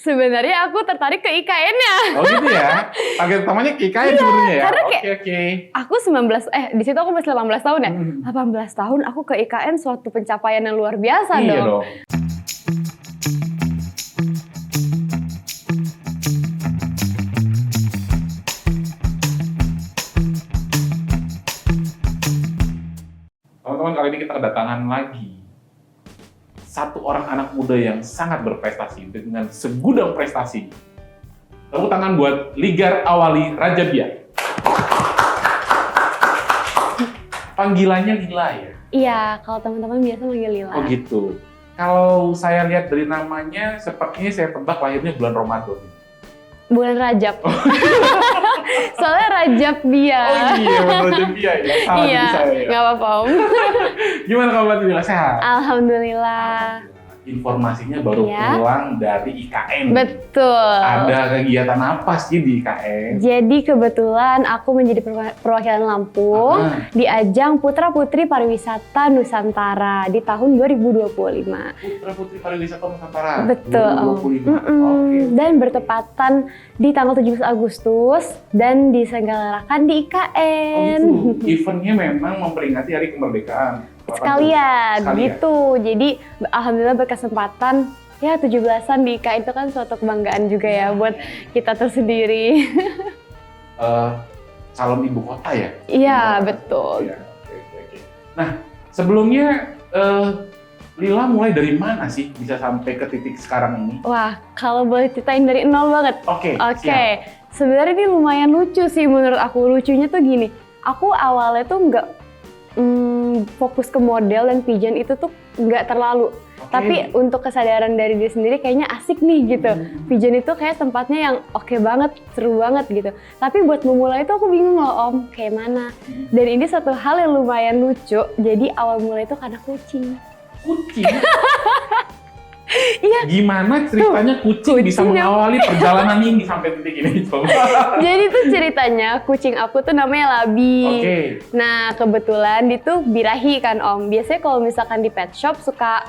Sebenarnya aku tertarik ke IKN-nya. Oh gitu ya? Target utamanya ke IKN sebenarnya ya? Karena kayak Oke. aku 19, di situ aku masih 18 tahun ya. 18 tahun aku ke IKN suatu pencapaian yang luar biasa Iya dong. dong. Teman-teman, kali ini kita kedatangan lagi satu orang anak muda yang sangat berprestasi dengan segudang prestasi. Tepuk tangan buat Ligar Awali Rajabia. Panggilannya Lila ya? Iya, kalau teman-teman biasa manggil Lila. Oh gitu. Kalau saya lihat dari namanya, sepertinya saya tebak lahirnya bulan Ramadan. Bulan Rajab. Soalnya Rajab dia. Oh iya, bulan Rajabia ya. Salah Iya, saya ya. nggak apa-apa Om. Gimana kabar Lila? Sehat? Alhamdulillah. Informasinya baru Iya. pulang dari IKN. Betul. Ada kegiatan apa sih di IKN? Jadi kebetulan aku menjadi perwakilan Lampung di ajang Putra Putri Pariwisata Nusantara di tahun 2025. Putra Putri Pariwisata Nusantara. Betul. 2025. Oke. Dan bertepatan di tanggal 17 Agustus dan diselenggarakan di IKN. Oh gitu. Eventnya memang memperingati Hari Kemerdekaan. Sekalian gitu. Jadi alhamdulillah berkesempatan ya 17-an di IKN itu kan suatu kebanggaan juga ya buat kita tersendiri. Calon ibu kota ya? Iya, betul. Ya, oke. Nah, sebelumnya Lila mulai dari mana sih bisa sampai ke titik sekarang ini? Wah, kalau boleh ceritain dari nol banget. Oke. Sebenarnya ini lumayan lucu sih menurut aku. Lucunya tuh gini, aku awalnya tuh nggak fokus ke model dan pigeon itu tuh nggak terlalu. Tapi untuk kesadaran dari dia sendiri kayaknya asik nih gitu. Pigeon itu kayak tempatnya yang oke banget, seru banget gitu. Tapi buat memulai itu aku bingung loh Om, kayak mana. Dan ini satu hal yang lumayan lucu. Jadi awal mulai itu karena kucing. Kucing? Iya. Gimana ceritanya kucing bisa mengawali perjalanan ini sampai titik ini? Jadi tuh ceritanya kucing aku tuh namanya Labi. Oke. Nah kebetulan dia tuh birahi kan Om. Biasanya kalau misalkan di pet shop suka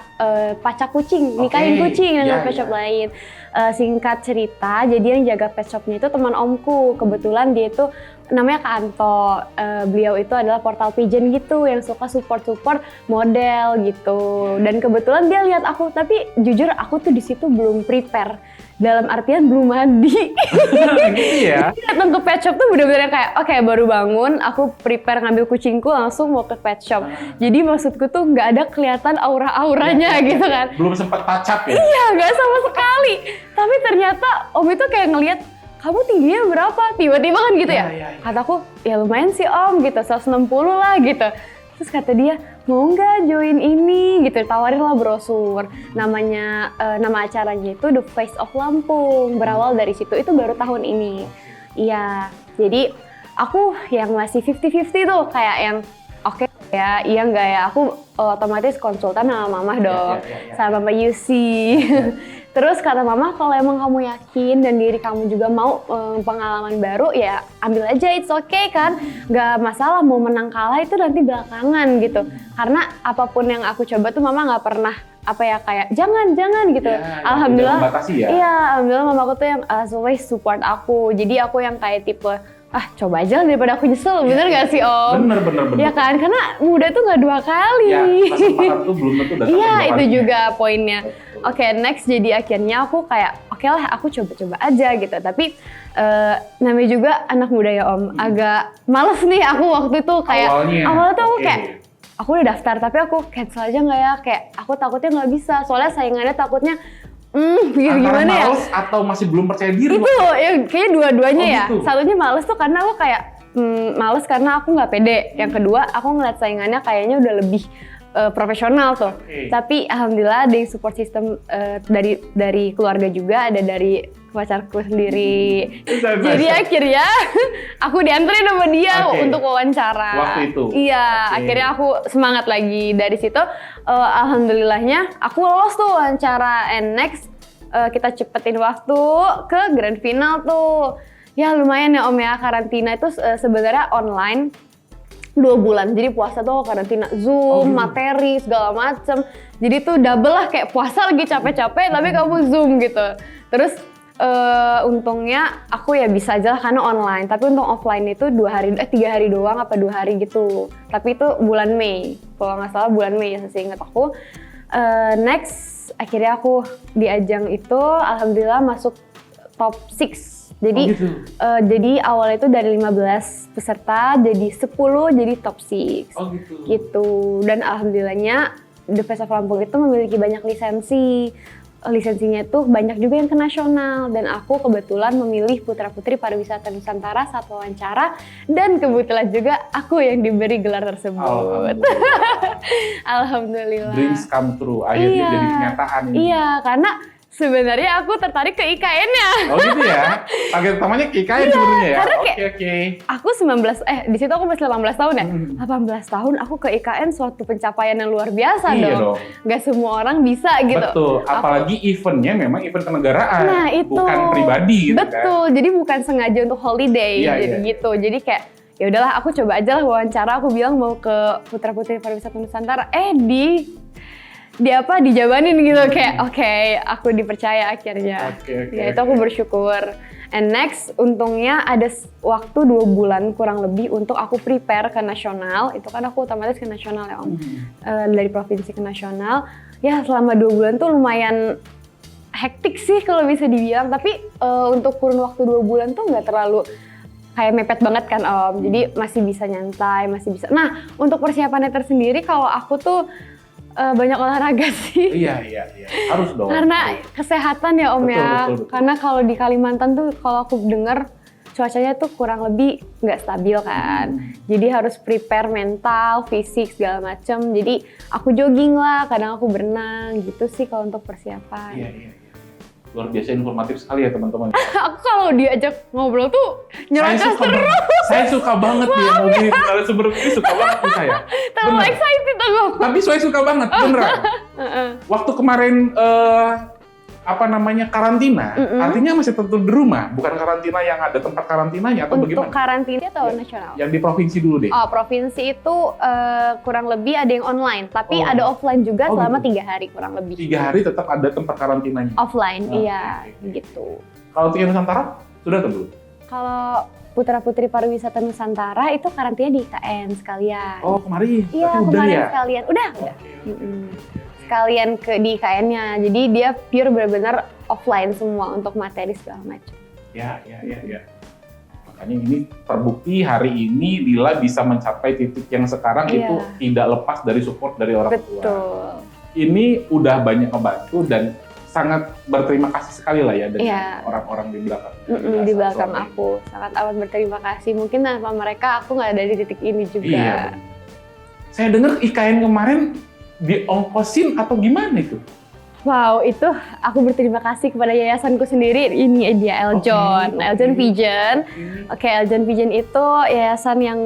pacak kucing, nikahin kucing dengan pet shop lain. Singkat cerita, jadi yang jaga pet shopnya itu teman omku. Kebetulan dia itu namanya Kak Anto. Beliau itu adalah portal pigeon gitu yang suka support model gitu. Dan kebetulan dia lihat aku, tapi jujur aku tuh di situ belum prepare. Dalam artian belum mandi. Gitu ya? Datang ke pet shop tuh bener-bener kayak oke, baru bangun, aku prepare ngambil kucingku langsung mau ke pet shop. Jadi maksudku tuh nggak ada kelihatan aura-auranya gitu kan. Belum sempat touch-up ya? Iya, nggak sama sekali. Tapi ternyata Om itu kayak ngelihat, kamu tingginya berapa? Tiba-tiba kan gitu ya? Kataku, ya lumayan sih Om gitu, 160 lah gitu. Terus kata dia, mau nggak join ini gitu, tawarin lah brosur. Nama acaranya itu The Face of Lampung, berawal dari situ, itu baru tahun ini. Iya, jadi aku yang masih 50-50 tuh, kayak yang oke ya, iya nggak ya, aku otomatis konsultan sama Mama dong, sama Mama Yusi. Terus kata Mama, kalau emang kamu yakin dan diri kamu juga mau pengalaman baru, ya ambil aja, it's okay kan. Gak masalah, mau menang kalah itu nanti belakangan gitu. Karena apapun yang aku coba tuh Mama gak pernah kayak jangan gitu. Ya, Alhamdulillah. Ya? Iya, alhamdulillah mamaku tuh yang always support aku. Jadi aku yang kayak tipe coba aja daripada aku nyesel, bener gak sih Om? Bener. Ya kan, karena muda tuh gak 2 kali. Ya, kesempatan tuh belum tentu datang. Iya, itu juga poinnya. Oke, next jadi akhirnya aku kayak oke lah aku coba-coba aja gitu. Tapi namanya juga anak muda ya Om, agak males nih aku waktu itu kayak awalnya tuh aku kayak aku udah daftar tapi aku cancel aja nggak ya, kayak aku takutnya nggak bisa soalnya saingannya takutnya gimana ya? Males atau masih belum percaya diri? Itu ya kayaknya dua-duanya ya. Gitu. Satunya males tuh karena aku kayak males karena aku nggak pede. Yang kedua aku ngeliat saingannya kayaknya udah lebih profesional tuh. Tapi alhamdulillah ada support system dari keluarga juga, ada dari pacarku sendiri. Jadi akhirnya aku dianterin sama dia untuk wawancara. Waktu itu? Iya, akhirnya aku semangat lagi. Dari situ alhamdulillahnya aku lolos tuh wawancara, and next kita cepetin waktu ke grand final tuh. Ya lumayan ya Om ya, karantina itu sebenarnya online 2 bulan, jadi puasa tuh karantina Zoom, materi segala macem. Jadi tuh double lah, kayak puasa lagi capek-capek tapi kamu Zoom gitu. Terus untungnya aku ya bisa aja lah karena online. Tapi untuk offline itu 3 hari doang apa 2 hari gitu. Tapi itu bulan Mei. Kalau nggak salah bulan Mei ya seingat aku. Next akhirnya aku di ajang itu alhamdulillah masuk top 6. Jadi gitu. Jadi awalnya itu dari 15 peserta jadi 10 jadi top 6. Oh gitu. Gitu. Dan alhamdulillahnya The Face of Lampung itu memiliki banyak lisensi. Lisensinya tuh banyak juga yang ke nasional dan aku kebetulan memilih putra-putri pariwisata Nusantara saat wawancara dan kebetulan juga aku yang diberi gelar tersebut. Alhamdulillah. Dreams come true, akhirnya jadi kenyataan ini. Iya, karena sebenarnya aku tertarik ke IKN-nya. Oh gitu ya? Target utamanya ke IKN sebenarnya ya? Karena Oke. Aku 19, di situ aku masih 18 tahun ya. 18 tahun aku ke IKN suatu pencapaian yang luar biasa Iya dong. Gak semua orang bisa gitu. Betul, apalagi eventnya memang event kenegaraan, Nah, itu. bukan pribadi gitu kan. Betul, jadi bukan sengaja untuk holiday gitu. Jadi kayak ya udahlah aku coba aja lah wawancara, aku bilang mau ke Putra-Putri Pariwisata Nusantara. Dijabanin gitu kayak oke, aku dipercaya akhirnya. Ya itu aku bersyukur. And next untungnya ada waktu 2 bulan kurang lebih untuk aku prepare ke nasional. Itu kan aku otomatis ke nasional ya Om. Dari provinsi ke nasional. Ya selama 2 bulan tuh lumayan hektik sih kalau bisa dibilang. Tapi untuk kurun waktu 2 bulan tuh nggak terlalu kayak mepet banget kan Om. Jadi masih bisa nyantai, masih bisa. Nah untuk persiapannya tersendiri kalau aku tuh banyak olahraga sih. Iya. Harus dong. Karena kesehatan ya Om Betul. Karena kalau di Kalimantan tuh kalau aku dengar cuacanya tuh kurang lebih nggak stabil kan. Jadi harus prepare mental, fisik segala macam. Jadi aku jogging lah, kadang aku berenang gitu sih kalau untuk persiapan. Iya. Luar biasa informatif sekali ya teman-teman. Aku kalau diajak ngobrol tuh nyerocos terus. Saya suka banget dia ngomongin narasumber ini, suka banget nih saya. Terlalu excited aku. Tapi saya suka banget, beneran. Waktu kemarin karantina, artinya masih tetap di rumah, bukan karantina yang ada tempat karantinanya atau bagaimana? Untuk karantina atau nasional? Yang di provinsi dulu deh. Oh, provinsi itu kurang lebih ada yang online, tapi ada offline juga selama 3 hari kurang lebih. 3 hari tetap ada tempat karantinanya? Offline, iya, gitu. Kalau untuk Nusantara, sudah atau belum? Kalau Putra-Putri Pariwisata Nusantara itu karantina di IKN sekalian. Oh, kemarin? Iya, kemarin ya? sekalian. Udah. Sekalian di IKN-nya, jadi dia pure benar-benar offline semua untuk materi segala macam. Ya. Makanya ini terbukti hari ini Lila bisa mencapai titik yang sekarang itu tidak lepas dari support dari orang tua. Betul. Ini udah banyak membantu dan sangat berterima kasih sekali lah ya dengan orang-orang di belakang. Di belakang aku, sangat amat berterima kasih. Mungkin tanpa mereka aku nggak ada di titik ini juga. Iya. Saya dengar IKN kemarin diongkosin atau gimana itu? Wow, itu aku berterima kasih kepada yayasanku sendiri. Ini dia Eljon Vision. Eljon Vision itu yayasan yang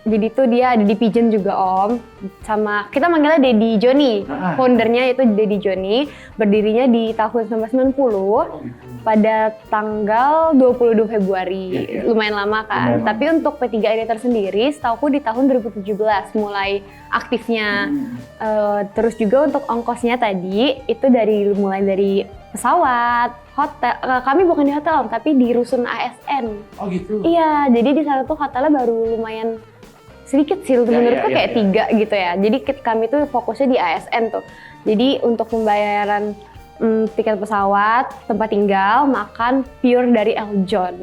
jadi tuh dia ada di Pigeon juga Om. Sama kita manggilnya Dedi Joni. Foundernya itu Dedi Joni. Berdirinya di tahun 1990 pada tanggal 22 Februari. Lumayan lama kan. Tapi untuk P3 ini tersendiri setahuku di tahun 2017 mulai aktifnya. Terus juga untuk ongkosnya tadi itu mulai dari pesawat, hotel. Kami bukan di hotel Om, tapi di rusun ASN. Oh gitu? Iya, jadi di sana tuh hotelnya baru lumayan sedikit sih, menurutku kayak 3 gitu ya. Jadi kami tuh fokusnya di ASN tuh. Jadi untuk pembayaran tiket pesawat, tempat tinggal, makan pure dari Eljon.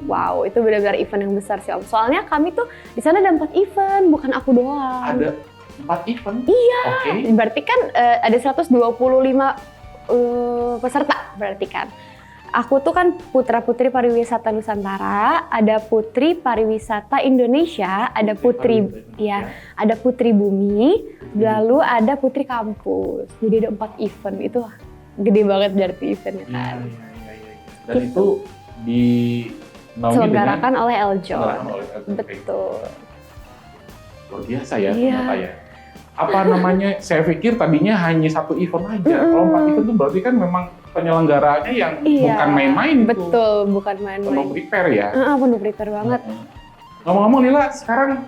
Wow, itu benar-benar event yang besar sih Om. Soalnya kami tuh di sana ada 4 event, bukan aku doang. Ada 4 event? Iya. Berarti kan ada 125 peserta berarti kan. Aku tuh kan Putra-Putri Pariwisata Nusantara, ada Putri Pariwisata Indonesia, ada ada Putri Bumi, lalu ada Putri Kampus. Jadi ada 4 event, itu gede banget berarti eventnya kan. Dan itu diselenggarakan oleh Eljon. Betul. Luar biasa ya ternyata ya. Apa namanya, saya pikir tadinya hanya 1 event aja. Kalau 4 event itu berarti kan memang penyelenggaraannya yang bukan main-main. Betul, bukan main-main. Penuh prepare ya. Penuh prepare banget. Ngomong-ngomong Lila, sekarang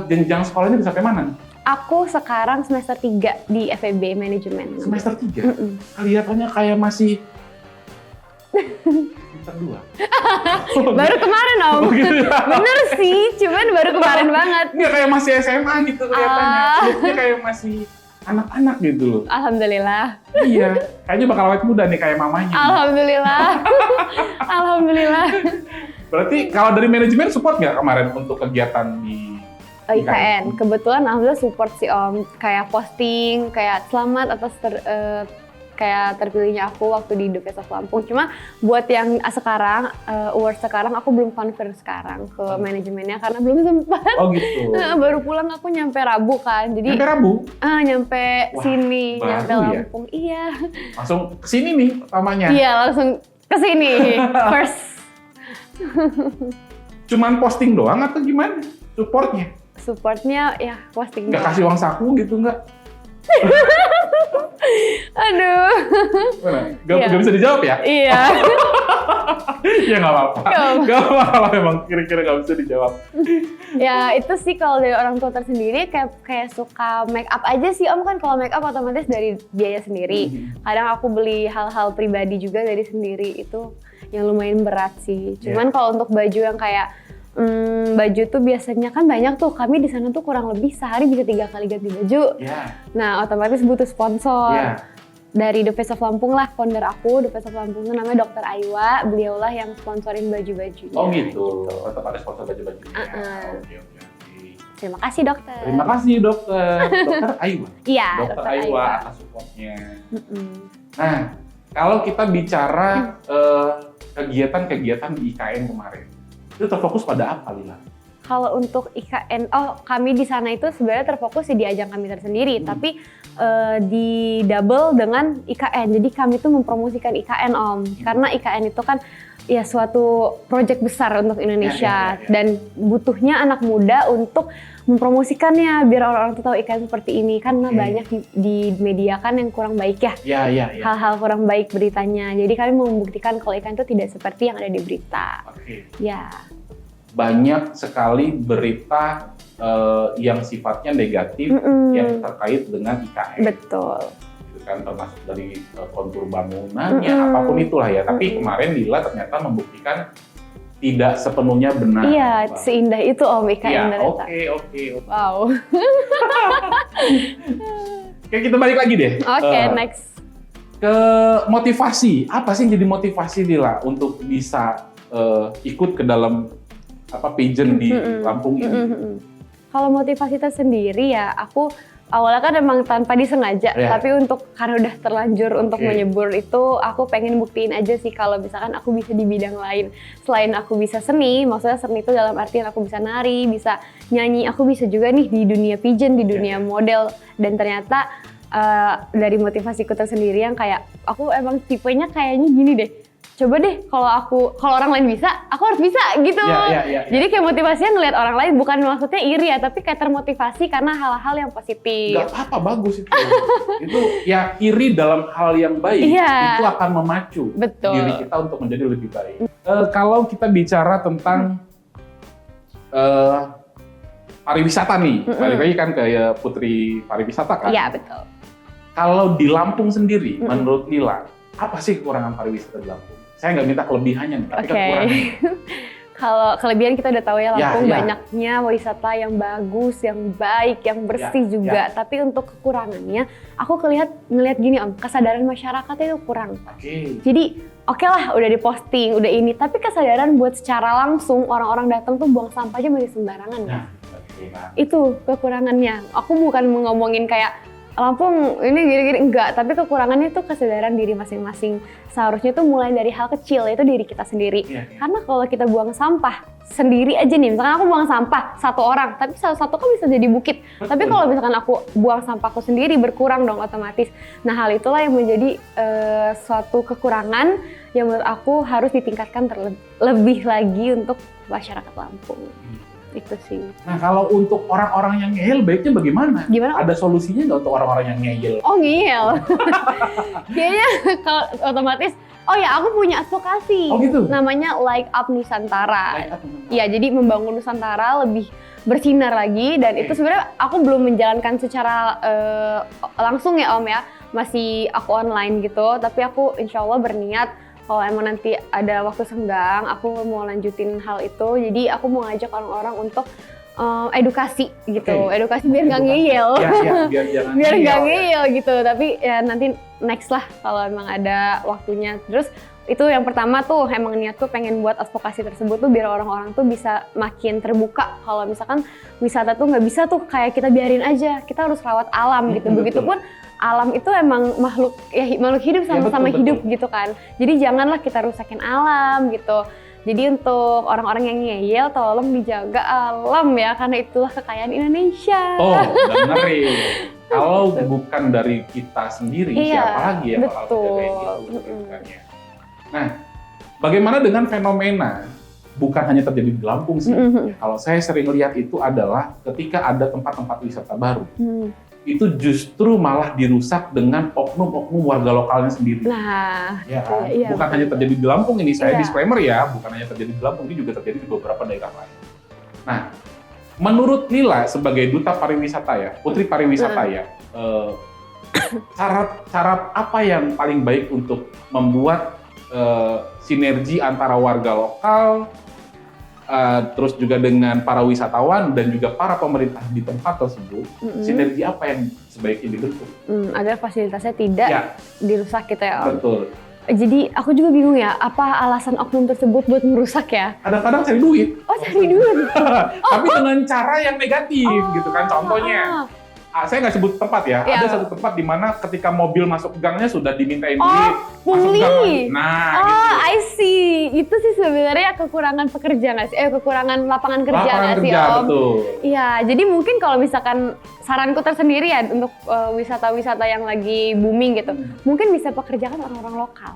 jenjang sekolahnya bisa sampai mana? Aku sekarang semester 3 di FEB Manajemen. Semester 3? Kelihatannya kayak masih Semester 2. Baru kemarin Om. Oh, gitu ya? Bener sih, cuman baru kemarin banget. Nggak kayak masih SMA gitu kelihatannya. Looknya kayak masih anak-anak gitu loh. Alhamdulillah. Iya, kayaknya bakal awet muda nih kayak mamanya. Alhamdulillah. Alhamdulillah. Berarti kalau dari manajemen support nggak kemarin untuk kegiatan di IKN? Kebetulan alhamdulillah support sih Om. Kayak posting, kayak selamat atas kayak terpilihnya aku waktu di The Face of Lampung. Cuma buat yang sekarang, award sekarang aku belum confirm sekarang ke manajemennya karena belum sempat. Oh gitu. Baru pulang aku nyampe Rabu kan. Jadi Nyampe Rabu? Nyampe Wah, sini, baru nyampe ya? Lampung. Iya. Langsung kesini nih utamanya. Iya, langsung ke sini. First. Cuman posting doang atau gimana? Supportnya? Supportnya ya posting Nggak doang. kasih uang saku gitu nggak? Aduh. Gak Iya. bisa dijawab ya? Iya. Ya nggak apa-apa. Nggak apa-apa memang kira-kira nggak bisa dijawab. Ya itu sih kalau dari orang tua tersendiri kayak suka make up aja sih Om, kan kalau make up otomatis dari biaya sendiri. Kadang aku beli hal-hal pribadi juga dari sendiri, itu yang lumayan berat sih. Cuman kalau untuk baju yang kayak baju tuh biasanya kan banyak tuh, kami di sana tuh kurang lebih sehari bisa 3 kali ganti baju. Nah otomatis butuh sponsor. Dari The Face of Lampung lah, founder aku, The Face of Lampung itu namanya Dr. Aiwa, beliaulah yang sponsorin baju-bajunya. Oh gitu, tetap ada sponsor baju-bajunya. Oke. Terima kasih dokter. Terima kasih dokter Aiwa. Iya, Dokter Aiwa atas supportnya. Nah, kalau kita bicara kegiatan-kegiatan di IKN kemarin, itu terfokus pada apa, Lila? Kalau untuk IKN, kami di sana itu sebenarnya terfokus di ajang kami tersendiri, tapi di double dengan IKN. Jadi kami tuh mempromosikan IKN Om, karena IKN itu kan ya suatu proyek besar untuk Indonesia dan butuhnya anak muda untuk mempromosikannya biar orang-orang tuh tahu IKN seperti ini, karena banyak di media kan yang kurang baik ya. Hal-hal kurang baik beritanya. Jadi kami membuktikan kalau IKN itu tidak seperti yang ada di berita. Ya. Banyak sekali berita yang sifatnya negatif yang terkait dengan IKN. Betul. Itu kan termasuk dari kontur bangunannya, apapun itulah ya. Tapi kemarin Lila ternyata membuktikan tidak sepenuhnya benar. Iya, seindah itu Om IKN ternyata. Oke. Wow. Oke, kita balik lagi deh. Oke, next. Ke motivasi. Apa sih yang jadi motivasi Lila untuk bisa ikut ke dalam pageant di Lampung ini? Kalau motivasi tersendiri ya, aku awalnya kan emang tanpa disengaja, tapi karena udah terlanjur untuk menyebur itu, aku pengen buktiin aja sih kalau misalkan aku bisa di bidang lain. Selain aku bisa seni, maksudnya seni itu dalam artian aku bisa nari, bisa nyanyi, aku bisa juga nih di dunia pageant, di dunia model. Dan ternyata dari motivasiku tersendiri yang kayak, aku emang tipenya kayaknya gini deh. Coba deh kalau orang lain bisa, aku harus bisa gitu. Jadi kayak motivasinya ngelihat orang lain, bukan maksudnya iri ya, tapi kayak termotivasi karena hal-hal yang positif. Gak apa-apa, bagus itu. Itu ya iri dalam hal yang baik, itu akan memacu diri kita untuk menjadi lebih baik. Kalau kita bicara tentang pariwisata nih, balik lagi kan kayak Putri Pariwisata kan? Iya, betul. Kalau di Lampung sendiri, menurut Lila, apa sih kekurangan pariwisata di Lampung? Saya nggak minta kelebihannya, tapi kekurangannya. Kalau kelebihan kita udah tahu ya, Lampung banyaknya wisata yang bagus, yang baik, yang bersih juga. Tapi untuk kekurangannya, aku ngelihat gini Om, kesadaran masyarakatnya itu kurang. Jadi oke lah udah diposting, udah ini, tapi kesadaran buat secara langsung orang-orang datang tuh buang sampah aja masih sembarangan. Itu kekurangannya. Aku bukan ngomongin kayak Lampung ini gini-gini, enggak, tapi kekurangannya tuh kesadaran diri masing-masing. Seharusnya tuh mulai dari hal kecil, yaitu diri kita sendiri. Karena kalau kita buang sampah sendiri aja nih, misalkan aku buang sampah satu orang, tapi satu kan bisa jadi bukit. Tapi kalau misalkan aku buang sampahku sendiri, berkurang dong otomatis. Nah hal itulah yang menjadi suatu kekurangan yang menurut aku harus ditingkatkan lebih lagi untuk masyarakat Lampung. Itu sih. Nah kalau untuk orang-orang yang ngeyel baiknya bagaimana? Gimana? Ada solusinya nggak untuk orang-orang yang ngeyel? Oh ngeyel? Kayaknya kalau otomatis, aku punya advokasi. Oh gitu? Namanya Like Up Nusantara. Iya, jadi membangun Nusantara lebih bersinar lagi. Dan itu sebenarnya aku belum menjalankan secara langsung ya Om ya. Masih aku online gitu. Tapi aku insya Allah berniat kalau emang nanti ada waktu senggang, aku mau lanjutin hal itu. Jadi aku mau ngajak orang-orang untuk edukasi gitu, edukasi biar nggak ngeyel, biar nggak ngeyel gitu. Tapi ya nanti next lah kalau emang ada waktunya. Terus itu yang pertama tuh emang niat tuh pengen buat advokasi tersebut tuh biar orang-orang tuh bisa makin terbuka. Kalau misalkan wisata tuh nggak bisa tuh kayak kita biarin aja, kita harus rawat alam gitu. Begitupun alam itu emang makhluk hidup sama-sama hidup gitu kan. Jadi janganlah kita rusakin alam gitu. Jadi untuk orang-orang yang ngeyel, tolong dijaga alam ya, karena itulah kekayaan Indonesia. Oh, ngeri. Kalau bukan dari kita sendiri, siapa lagi yang bakal menjaga itu? Nah, bagaimana dengan fenomena bukan hanya terjadi di Lampung sih? Kalau saya sering lihat itu adalah ketika ada tempat-tempat wisata baru. Itu justru malah dirusak dengan oknum-oknum warga lokalnya sendiri. Nah, ya kan? Bukan hanya terjadi di Lampung ini, saya disclaimer ya, bukan hanya terjadi di Lampung, ini juga terjadi di beberapa daerah lain. Nah, menurut Lila sebagai duta pariwisata ya, putri pariwisata ya, cara apa yang paling baik untuk membuat sinergi antara warga lokal, terus juga dengan para wisatawan dan juga para pemerintah di tempat tersebut, sinergi apa yang sebaiknya dibentuk? Agar fasilitasnya tidak dirusak gitu ya Om. Betul. Jadi aku juga bingung ya, apa alasan oknum tersebut buat merusak ya? Kadang-kadang cari duit. Oh, cari duit? Tapi dengan cara yang negatif gitu kan, contohnya. Saya nggak sebut tempat ya, ada satu tempat di mana ketika mobil masuk gangnya sudah dimintain duit, masuk gang lagi. Nah, gitu. I see. Itu sih sebenarnya kekurangan pekerja nggak sih? Kekurangan lapangan kerja nggak sih, Om? Betul. Iya, jadi mungkin kalau misalkan saranku tersendiri ya untuk wisata-wisata yang lagi booming gitu, mungkin bisa pekerjakan orang-orang lokal.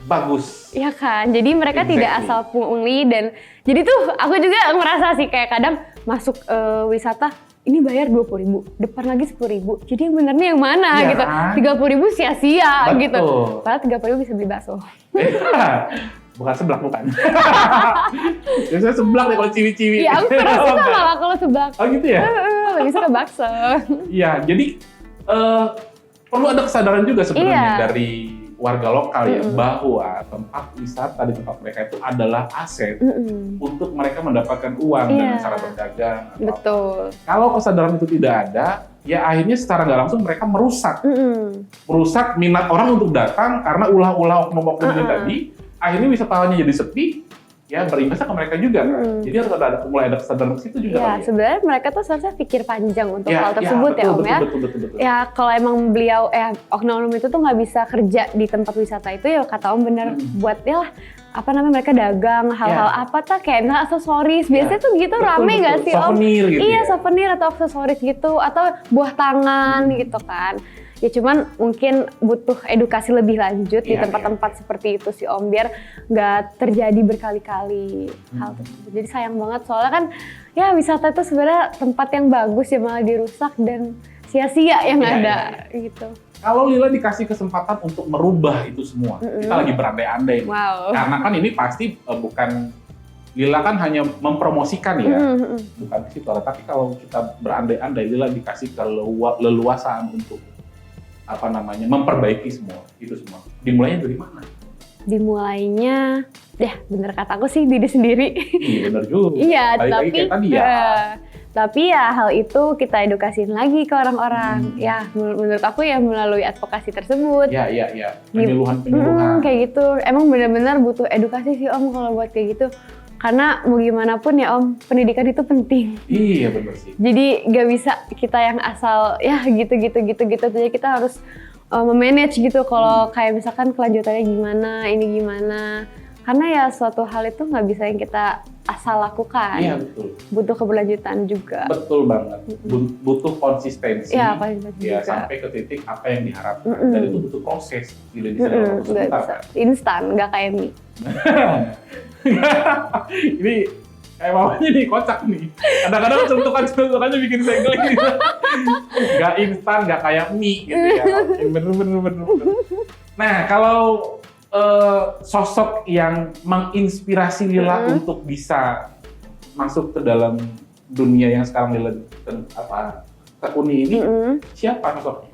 Bagus. Iya kan, jadi mereka tidak asal pungli dan jadi tuh aku juga ngerasa sih kayak kadang masuk wisata, ini bayar 20.000, depan lagi 10.000. Jadi yang benernya yang mana gitu? 30.000 sia-sia gitu. Padahal 30.000 bisa beli bakso. Bukan seblak, bukan. Biasanya seblak deh kalau ciwi-ciwi. Iya, aku kurang suka malah kalau seblak. Oh gitu ya? Lebih suka bakso. Iya, jadi perlu ada kesadaran juga sebenarnya dari warga lokal ya, bahwa tempat wisata di tempat mereka itu adalah aset untuk mereka mendapatkan uang dengan cara berdagang. Betul. Kalau kesadaran itu tidak ada, ya akhirnya secara nggak langsung mereka merusak minat orang untuk datang karena ulah-ulah oknum-oknum itu tadi. Akhirnya wisatawannya jadi sepi. Ya berimbasnya ke mereka juga kan. Jadi harus mulai ada kesadaran ke situ juga. Ya sebenarnya mereka tuh seharusnya pikir panjang untuk hal tersebut betul, Om ya. Betul. Ya kalau emang beliau oknum-oknum itu tuh nggak bisa kerja di tempat wisata itu ya kata Om bener buat ya lah apa namanya mereka dagang hal-hal apa tuh kayak misalnya aksesoris biasanya tuh gitu rame nggak sih Om? Souvenir gitu. Iya souvenir atau aksesoris gitu atau buah tangan gitu kan. Ya cuman mungkin butuh edukasi lebih lanjut di tempat-tempat seperti itu sih Om biar nggak terjadi berkali-kali hal tersebut. Jadi sayang banget soalnya kan ya wisata itu sebenarnya tempat yang bagus ya malah dirusak dan sia-sia yang ada gitu. Kalau Lila dikasih kesempatan untuk merubah itu semua, kita lagi berandai-andai. Karena kan ini pasti bukan Lila kan hanya mempromosikan ya, bukan di situ. Tapi kalau kita berandai-andai, Lila dikasih keleluasaan untuk memperbaiki semua itu semua. Dimulainya dari mana? Dimulainya, bener kataku sih diri sendiri. Iya bener juga. Iya, tapi ya hal itu kita edukasiin lagi ke orang-orang. Ya menurut aku ya melalui advokasi tersebut. Iya. Penyuluhan. Kayak gitu. Emang benar-benar butuh edukasi sih Om kalau buat kayak gitu. Karena mau gimana pun ya Om, pendidikan itu penting. Iya benar sih. Jadi gak bisa kita yang asal ya gitu. Jadi kita harus memanage gitu kalau kayak misalkan kelanjutannya gimana, ini gimana. Karena ya suatu hal itu nggak bisa yang kita asal lakukan. Iya betul. Butuh keberlanjutan juga. Betul banget. Butuh konsistensi. Iya konsistensi juga. Sampai ke titik apa yang diharapkan. Dan itu butuh proses. Tidak bisa instan, nggak kayak mie. Ini kayak mamanya nih kocak nih. Kadang-kadang sentukannya bikin saya geli. Gak instan, gak kayak mie gitu ya. Bener. Nah kalau sosok yang menginspirasi Lila untuk bisa masuk ke dalam dunia yang sekarang Lila tekuni ini, siapa sosoknya?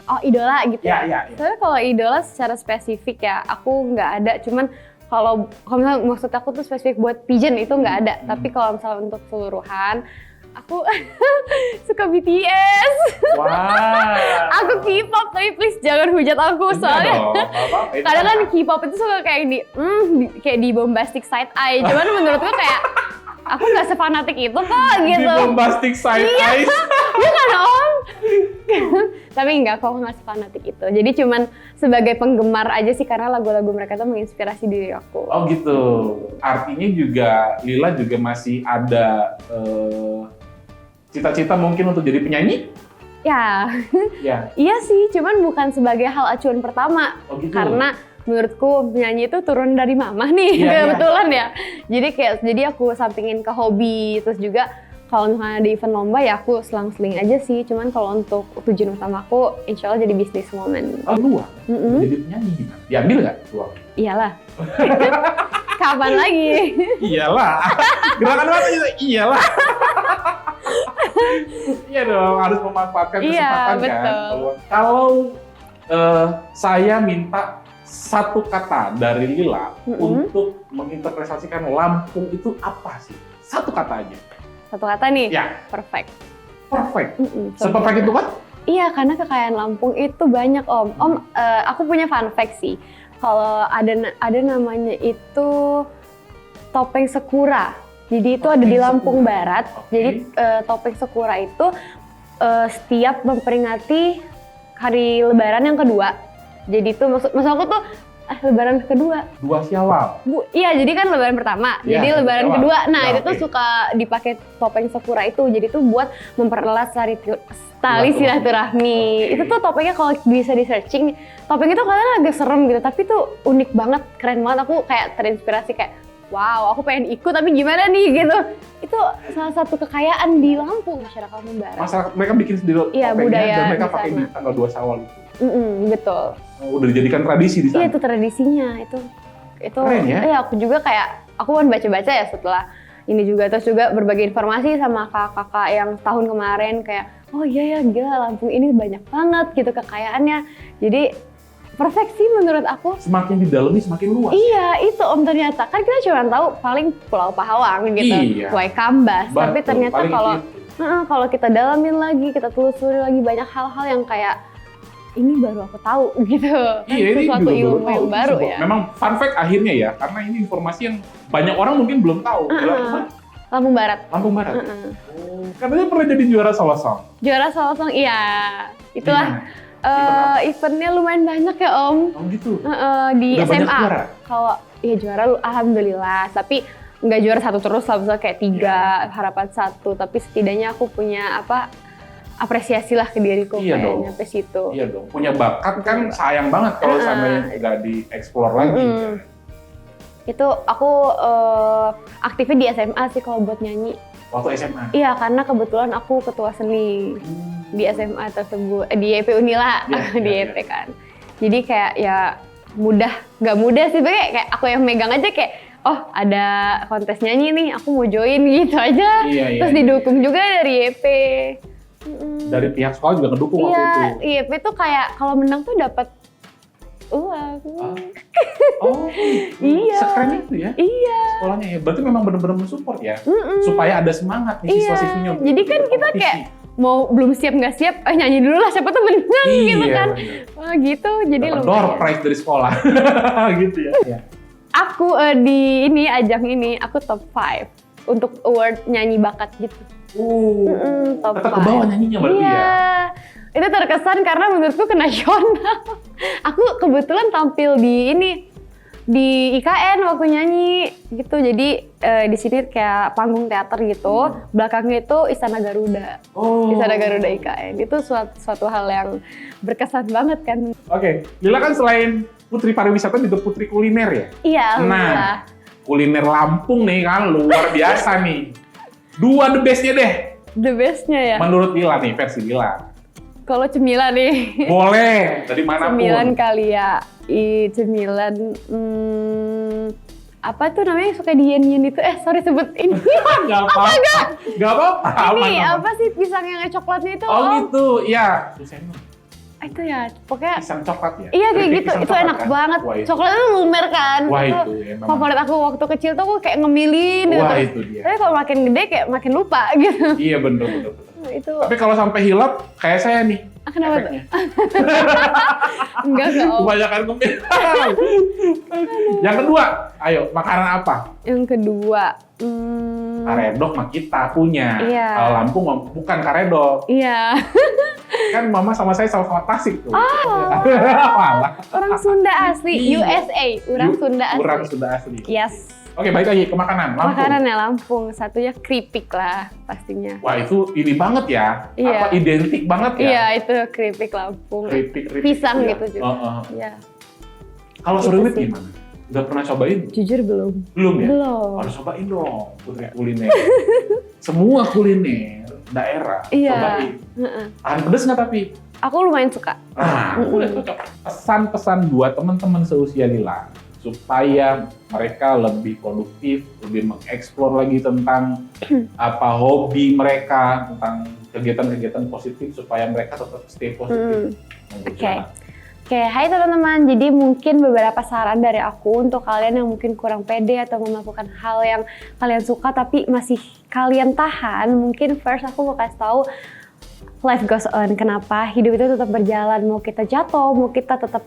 oh idola gitu ya. Iya. Tapi kalau idola secara spesifik ya, aku nggak ada. Cuman kalau misalnya maksud aku tuh spesifik buat pigeon itu nggak ada. Tapi kalau misalnya untuk keseluruhan, aku suka BTS. Wah. Aku K-pop, tapi please jangan hujat aku soalnya. Kadang kan K-pop itu suka kayak kayak di bombastic side eye. Cuman menurutku kayak aku nggak sefanatik itu kok gitu. Di bombastic side eyes. Iya kan Om? Tapi enggak, kok nggak sefanatik itu. Jadi cuman sebagai penggemar aja sih, karena lagu-lagu mereka tuh menginspirasi diri aku. Oh gitu. Artinya juga Lila juga masih ada cita-cita mungkin untuk jadi penyanyi? Ya, Ya. iya sih. Cuman bukan sebagai hal acuan pertama. Oh gitu. Karena menurutku penyanyi itu turun dari mama nih, kebetulan ya. Jadi aku sampingin ke hobi, terus juga kalau misalnya di event lomba ya aku selang-seling aja sih. Cuman kalau untuk tujuan utama aku, insya Allah jadi bisnis woman. Oh luar? Jadi penyanyi gimana? Diambil nggak luar? Iyalah. Kapan lagi? Iyalah. Gerakan apa itu? Iyalah. Iya dong, harus memanfaatkan kesempatan kan. Kalau saya minta satu kata dari Lila untuk menginterpretasikan Lampung itu apa sih? Satu kata aja. Satu kata nih? Ya. Perfect. Perfect? Seperfect itu kan? Iya, karena kekayaan Lampung itu banyak Om. Aku punya fun fact sih. Kalau ada namanya itu topeng Sekura. Jadi itu ada di Lampung Barat. Jadi topeng Sekura itu setiap memperingati hari Lebaran yang kedua. Jadi itu maksud aku tuh Lebaran kedua. 2 Syawal. Iya, jadi kan Lebaran pertama. Ya, jadi Lebaran kedua. Nah, ya, itu tuh suka dipakai topeng Sekura itu. Jadi tuh buat mempererat tali silaturahmi. Itu tuh topengnya kalau bisa di searching, topeng itu kadang agak serem gitu, tapi tuh unik banget, keren banget. Aku kayak terinspirasi kayak wow, aku pengen ikut tapi gimana nih gitu. Itu salah satu kekayaan di Lampung, masyarakat Lampung Barat. Masyarakat mereka bikin sendiri topengnya budaya dan mereka di pakai sana. di tanggal 2 Syawal itu. Betul. Udah dijadikan tradisi di sana. Iya, itu tradisinya itu. Keren ya? Iya, aku juga kayak aku kan baca-baca ya setelah ini juga, terus juga berbagi informasi sama kakak-kakak yang tahun kemarin kayak oh iya ya gila Lampung ini banyak banget gitu kekayaannya. Jadi perfect sih menurut aku. Semakin didalami semakin luas. Iya, itu Om ternyata. Kan kita cuma tahu paling Pulau Pahawang gitu, Iya. Waikambas. Tapi Betul, ternyata paling kalau kita dalamin lagi, kita telusuri lagi banyak hal-hal yang kayak ini baru aku tahu gitu. Iya, ini sesuatu juga ilmu yang baru ya. Memang fun fact akhirnya ya, karena ini informasi yang banyak orang mungkin belum tahu. Lampung Barat. Lampung Barat. Katanya pernah jadi juara Solo Song. Juara Solo Song, iya. Itulah. Eventnya lumayan banyak ya Om. Oh gitu. Di Udah SMA. Juara? Ya juara alhamdulillah. Tapi nggak juara satu terus lah, misalnya kayak 3, harapan 1. Tapi setidaknya aku punya apresiasi lah ke diriku kayak nyampe situ. Iya dong. Punya bakat kan sayang banget kalau sampai nggak dieksplor lagi. Itu aku aktifnya di SMA sih kalau buat nyanyi. Waktu SMA? Iya, karena kebetulan aku ketua seni di SMA tersebut, di EP Unila, di EP kan. Jadi kayak ya nggak mudah sih, kayak aku yang megang aja kayak, oh ada kontes nyanyi nih, aku mau join gitu aja. Terus didukung juga dari EP. Dari pihak sekolah juga ngedukung waktu itu? Iya, EP tuh kayak kalau menang tuh dapat uang. Oh, iya. Sekeren itu ya? Iya. Sekolahnya ya, berarti memang benar-benar mensupport ya? Supaya ada semangat nih siswa-siswinya. Jadi kan kita kayak mau belum siap nggak siap, nyanyi dulu lah siapa tuh menang gitu kan. Wah gitu, jadi lumayan. Door prize dari sekolah, gitu ya. Aku di ajang ini, aku top 5 untuk award nyanyi bakat gitu. Top 5. Tetap ke bawah nyanyinya berarti ya? Itu terkesan karena menurutku ke nasional. Aku kebetulan tampil di IKN waktu nyanyi gitu. Jadi di sini kayak panggung teater gitu. Belakangnya itu Istana Garuda. Istana Garuda IKN. Itu suatu hal yang berkesan banget kan. Oke, Lila kan selain putri pariwisata juga putri kuliner ya? Iya, nah, kuliner Lampung nih kan luar biasa nih. 2 the best-nya deh. The best-nya ya? Menurut Lila nih, versi Lila. Kalau cemilan nih. Boleh, dari manapun. Cemilan kali ya. Cemilan, apa tuh namanya suka diyen-yen itu? Sorry sebut ini. Gak apa-apa. Gak apa-apa. Ini apa sih pisang yang coklatnya itu? Oh gitu, iya. Itu ya, pokoknya Pisang coklat ya? iya kayak Keripik gitu, pisang itu coklat enak kan? banget. Wah, itu. Coklatnya tuh lumer kan. Wah itu itu ya memang. favorit aku waktu kecil tuh aku kayak ngemilin gitu. Wah itu dia. Tapi kalau makin gede kayak makin lupa gitu. Iya bener. Itu Tapi kalau sampai hilap kayak saya nih. kenapa tuh? efeknya. Enggak Om. Kebanyakan ngemil. Yang kedua, ayo makanan apa? Yang kedua, Karedok mah kita punya. Iya. Kalau Lampung mah bukan karedok. iya. Kan mama sama saya sama-sama Tasik tuh. Oh. Malah. Orang Sunda asli, Iya. USA, orang Sunda asli. Orang Sunda asli. Yes. Oke, balik lagi ke makanan. Lampung. Makanannya Lampung, satunya keripik lah pastinya. Wah, itu ini banget ya. Iya. Apa identik banget ya? Iya, itu keripik Lampung. Keripik Pisang ya. gitu juga. Iya. Kalau Gitu seruit sih. gimana? Udah pernah cobain? Jujur belum. Belum ya? Belum. Harus cobain dong, Putri Kuliner. Semua kuliner daerah, Iya. cobain. Heeh. Tahan pedes nggak tapi? Aku lumayan suka. Nah, udah cocok. Pesan-pesan buat teman-teman seusia Lila supaya mereka lebih produktif, lebih mengeksplor lagi tentang apa hobi mereka, tentang kegiatan-kegiatan positif supaya mereka tetap stay positif. Oke. Oke, hai teman-teman. Jadi mungkin beberapa saran dari aku untuk kalian yang mungkin kurang pede atau melakukan hal yang kalian suka tapi masih kalian tahan. Mungkin first aku mau kasih tahu life goes on. Kenapa? Hidup itu tetap berjalan. Mau kita jatuh, mau kita tetap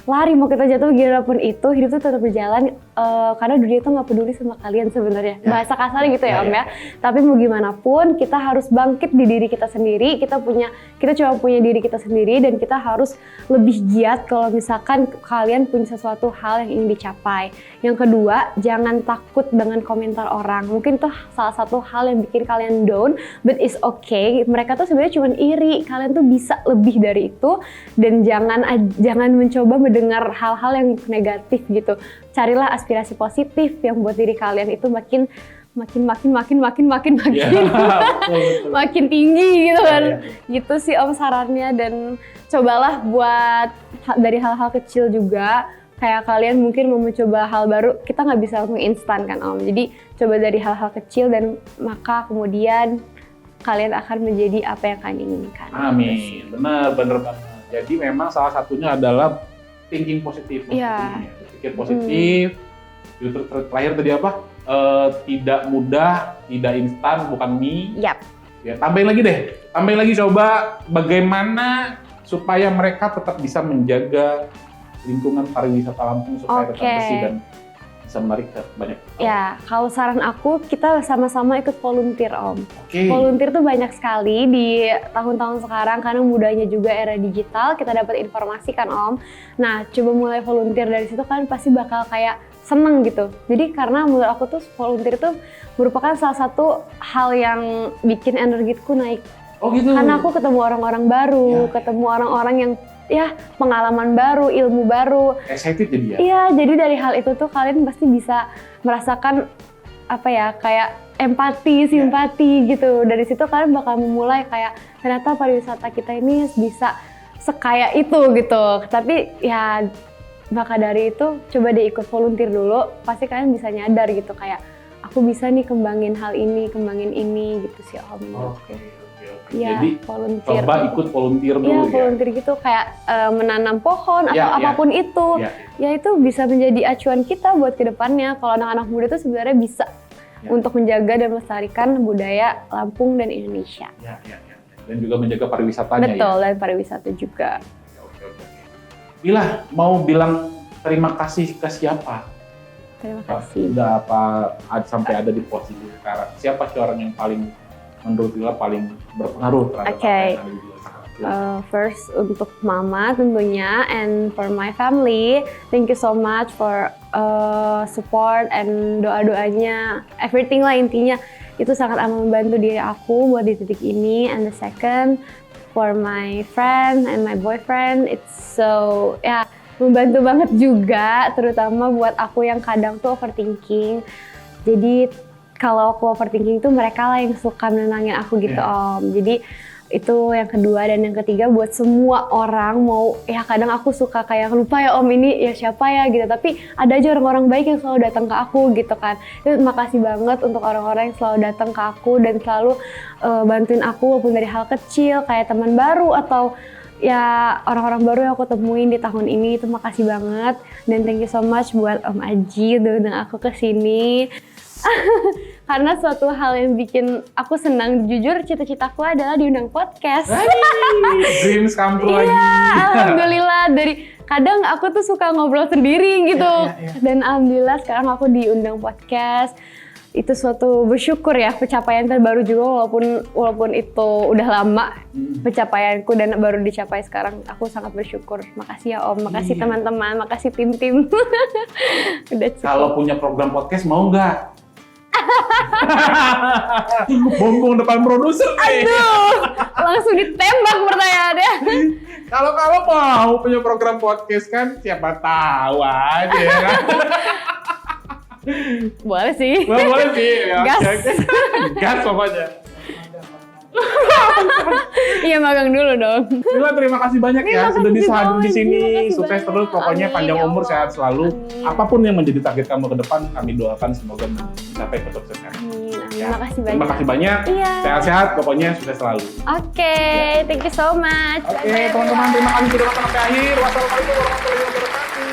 lari, mau kita jatuh gimana pun itu, hidup itu tetap berjalan. Karena dunia itu nggak peduli sama kalian sebenarnya. Ya. Bahasa kasarnya gitu ya, Ya, Om ya. ya. Tapi mau gimana pun, kita harus bangkit di diri kita sendiri. Kita cuma punya diri kita sendiri dan kita harus lebih giat kalau misalkan kalian punya sesuatu hal yang ingin dicapai. Yang kedua, jangan takut dengan komentar orang. Mungkin itu salah satu hal yang bikin kalian down, but it's okay. Mereka tuh sebenarnya cuma iri. Kalian tuh bisa lebih dari itu dan jangan mencoba mendengar hal-hal yang negatif gitu. Carilah aspirasi positif yang buat diri kalian itu makin Iya, betul. makin tinggi gitu kan. Iya, Gitu sih Om sarannya, dan cobalah buat dari hal-hal kecil juga. Kayak kalian mungkin mau mencoba hal baru, kita nggak bisa langsung instan kan Om. Jadi coba dari hal-hal kecil dan maka kemudian kalian akan menjadi apa yang kalian inginkan. Amin. Benar banget. Jadi memang salah satunya adalah thinking positif. Iya. Pikir positif. Terakhir tadi apa? Tidak mudah, tidak instan, bukan mie. Yap. Ya, tambahin lagi deh. Tambahin lagi coba bagaimana supaya mereka tetap bisa menjaga lingkungan pariwisata Lampung supaya tetap Oke. bersih dan bisa menarik ke banyak. Ya, kalau saran aku kita sama-sama ikut volunteer Om. Oke. Volunteer tuh banyak sekali di tahun-tahun sekarang karena mudahnya juga era digital, kita dapat informasi kan Om. Nah, coba mulai volunteer dari situ kan pasti bakal kayak seneng gitu. Jadi karena menurut aku tuh volunteer itu merupakan salah satu hal yang bikin energiku naik. Oh gitu. Karena aku ketemu orang-orang baru, Ya. ketemu orang-orang yang ya pengalaman baru, ilmu baru. Excited jadi ya? Iya, jadi dari hal itu tuh kalian pasti bisa merasakan apa ya, kayak empati, simpati gitu. Dari situ kalian bakal memulai kayak ternyata pariwisata kita ini bisa sekaya itu gitu. Tapi ya maka dari itu coba deh ikut volunteer dulu, pasti kalian bisa nyadar gitu kayak aku bisa nih kembangin hal ini, kembangin ini gitu sih Om. Oke. Iya, Jadi volunteer. coba ikut volunteer dulu Iya, ya. volunteer gitu kayak menanam pohon atau Ya, ya. apapun itu. Ya. Ya itu bisa menjadi acuan kita buat kedepannya. Kalau anak-anak muda itu sebenarnya bisa Ya. untuk menjaga dan melestarikan budaya Lampung dan Indonesia. Ya. Dan juga menjaga pariwisatanya Betul, ya. dan pariwisata juga. Oke. Bila mau bilang terima kasih ke siapa? Terima kasih. Udah sampai ada di posisi sekarang. Siapa sih orang yang paling menurut Lila paling berpengaruh terhadap Oke. apa yang ada di Lila sekarang? First untuk mama tentunya, and for my family, thank you so much for support and doa-doanya, everything lah intinya. Itu sangat amat membantu diri aku buat di titik ini. And the second, for my friend and my boyfriend, it's so ya membantu banget juga, terutama buat aku yang kadang tuh overthinking. Jadi kalau aku overthinking itu mereka lah yang suka menenangin aku gitu Om. Jadi itu yang kedua, dan yang ketiga buat semua orang, mau ya kadang aku suka kayak lupa ya Om ini ya siapa ya gitu, tapi ada aja orang-orang baik yang selalu datang ke aku gitu kan. Itu makasih banget untuk orang-orang yang selalu datang ke aku dan selalu bantuin aku walaupun dari hal kecil kayak teman baru atau ya orang-orang baru yang aku temuin di tahun ini itu makasih banget. Dan thank you so much buat Om Aji udah undang aku ke sini. Karena suatu hal yang bikin aku senang, jujur cita-citaku adalah diundang podcast. Dreams come true lagi. Iya, alhamdulillah. Kadang aku tuh suka ngobrol sendiri gitu. Dan alhamdulillah sekarang aku diundang podcast. Itu suatu bersyukur ya, pencapaian terbaru juga walaupun itu udah lama pencapaianku dan baru dicapai sekarang. Aku sangat bersyukur. Makasih ya Om, makasih teman-teman, makasih tim-tim. Udah cukup. Kalau punya program podcast mau nggak? Bongbong depan produser nih. Aduh, langsung ditembak pertanyaannya. Kalau mau punya program podcast kan siapa tahu aja kan. Boleh sih. Boleh sih. Ya, Gas. Gas pokoknya. Iya magang dulu dong. Mila, terima kasih banyak ya sudah bisa hadir di sini. Sukses terus pokoknya, panjang umur, sehat selalu. Apapun yang menjadi target kamu ke depan, kami doakan semoga mencapai kesuksesan. Amin. Ya. Makasih banyak. Terima kasih banyak. Iya. Sehat-sehat pokoknya, sukses selalu. Oke, thank you so much. Oke, teman-teman, terima kasih sudah nonton sampai akhir. Wassalamualaikum warahmatullahi wabarakatuh.